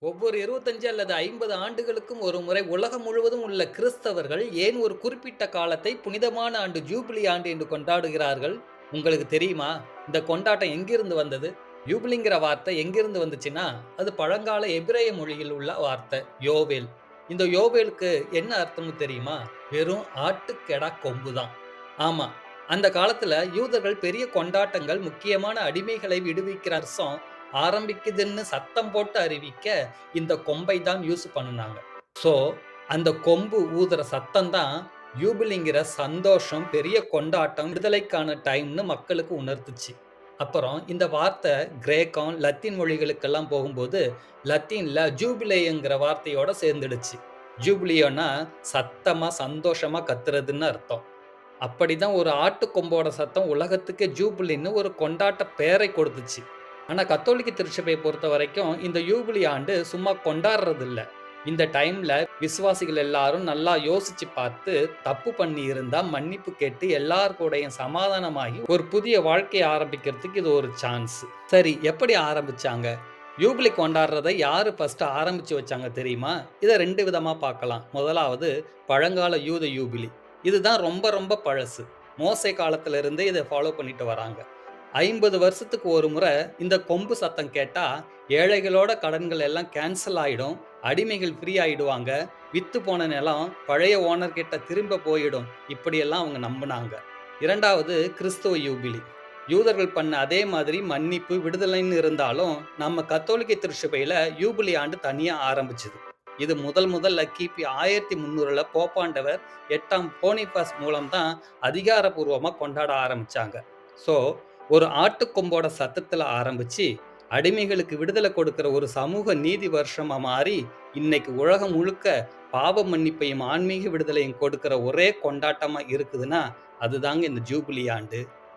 ஒவ்வொரு 25 அல்லது 50 ஆண்டுகளுக்கும் ஒரு முறை உலகம் முழுவதும் உள்ள கிறிஸ்தவர்கள் ஏன் ஒரு குறிப்பிட்ட காலத்தை புனிதமான ஆண்டு ஜூபிலி ஆண்டு என்று கொண்டாடுகிறார்கள்? உங்களுக்கு தெரியுமா? இந்த கொண்டாட்டம் எங்கிருந்து வந்தது? யூபிலிங்கிற வார்த்தை எங்கிருந்து வந்துச்சுன்னா, அது பழங்கால எபிரேய மொழியில் உள்ள வார்த்தை யோவேல். இந்த யோவேலுக்கு என்ன அர்த்தம்னு தெரியுமா? வெறும் ஆட்டுக்கெடா கொம்பு தான். ஆமா. அந்த காலத்துல யூதர்கள் பெரிய கொண்டாட்டங்கள், முக்கியமான அடிமைகளை விடுவிக்கிற அரசம் ஆரம்பிக்குதுன்னு சத்தம் போட்டு அறிவிக்க இந்த கொம்பை தான் யூஸ் பண்ணுனாங்க. ஸோ, அந்த கொம்பு ஊதுற சத்தம் தான் யூபிலிங்கிற சந்தோஷம், பெரிய கொண்டாட்டம், விடுதலைக்கான டைம்னு மக்களுக்கு உணர்த்துச்சு. அப்புறம் இந்த வார்த்தை கிரேக்கம், லத்தீன் மொழிகளுக்கெல்லாம் போகும்போது, லத்தீன்ல ஜூபிலேங்கிற வார்த்தையோட சேர்ந்துடுச்சு. ஜூபிலியோன்னா சத்தமா, சந்தோஷமா கத்துறதுன்னு அர்த்தம். அப்படிதான் ஒரு ஆட்டுக்கொம்போட சத்தம் உலகத்துக்கே ஜூபிலின்னு ஒரு கொண்டாட்ட பெயரை கொடுத்துச்சு. ஆனா கத்தோலிக்க திருச்சபையை பொறுத்தவரைக்கும் இந்த யூபிலி ஆண்டு சும்மா கொண்டாடுறது இல்ல. இந்த டைம்ல விசுவாசிகள் எல்லாரும் நல்லா யோசிச்சு பார்த்து, தப்பு பண்ணி இருந்தா மன்னிப்பு கேட்டு எல்லார் கூடயும் சமாதானமாகி ஒரு புதிய வாழ்க்கைய ஆரம்பிக்கிறதுக்கு இது ஒரு சான்ஸ். சரி, எப்படி ஆரம்பிச்சாங்க? யூபிலி கொண்டாடுறத யாரு ஃபர்ஸ்ட் ஆரம்பிச்சு வச்சாங்க தெரியுமா? இத 2 விதமா பார்க்கலாம். முதலாவது பழங்கால யூத யூபிலி. இதுதான் ரொம்ப ரொம்ப பழசு. மோசே காலத்துல இருந்தே இத ஃபாலோ பண்ணிட்டு வராங்க. 50 வருஷத்துக்கு ஒரு முறை இந்த கொம்பு சத்தம் கேட்டா, ஏழைகளோட கடன்கள் எல்லாம் கேன்சல் ஆயிடும். அடிமைகள் ஃப்ரீ ஆயிடுவாங்க. வித்து போன நிலம் பழைய ஓனர் கிட்ட திரும்ப போயிடும். இப்படியெல்லாம் அவங்க நம்புனாங்க. 2வது கிறிஸ்துவ யூபிலி. யூதர்கள் பண்ண அதே மாதிரி மன்னிப்பு, விடுதலைன்னு இருந்தாலும், நம்ம கத்தோலிக்க திருச்சபையில யூபிலி ஆண்டு தனியா ஆரம்பிச்சது. இது முதல்ல கிபி 1300ல போப்பாண்டவர் 8ஆம் போனிபாஸ் மூலம் தான் அதிகாரப்பூர்வமா கொண்டாட ஆரம்பிச்சாங்க. ஸோ, ஒரு ஆட்டுக்கொம்போட சத்தத்துல ஆரம்பிச்சு, அடிமைகளுக்கு விடுதலை கொடுக்கிற ஒரு சமூக நீதி வருஷமா மாறி, இன்னைக்கு உலகம் முழுக்க பாவ மன்னிப்பையும், ஆன்மீக விடுதலையும் கொடுக்கிற ஒரே கொண்டாட்டமா இருக்குதுன்னா, அதுதாங்க இந்த ஜூபிலி ஆண்டு.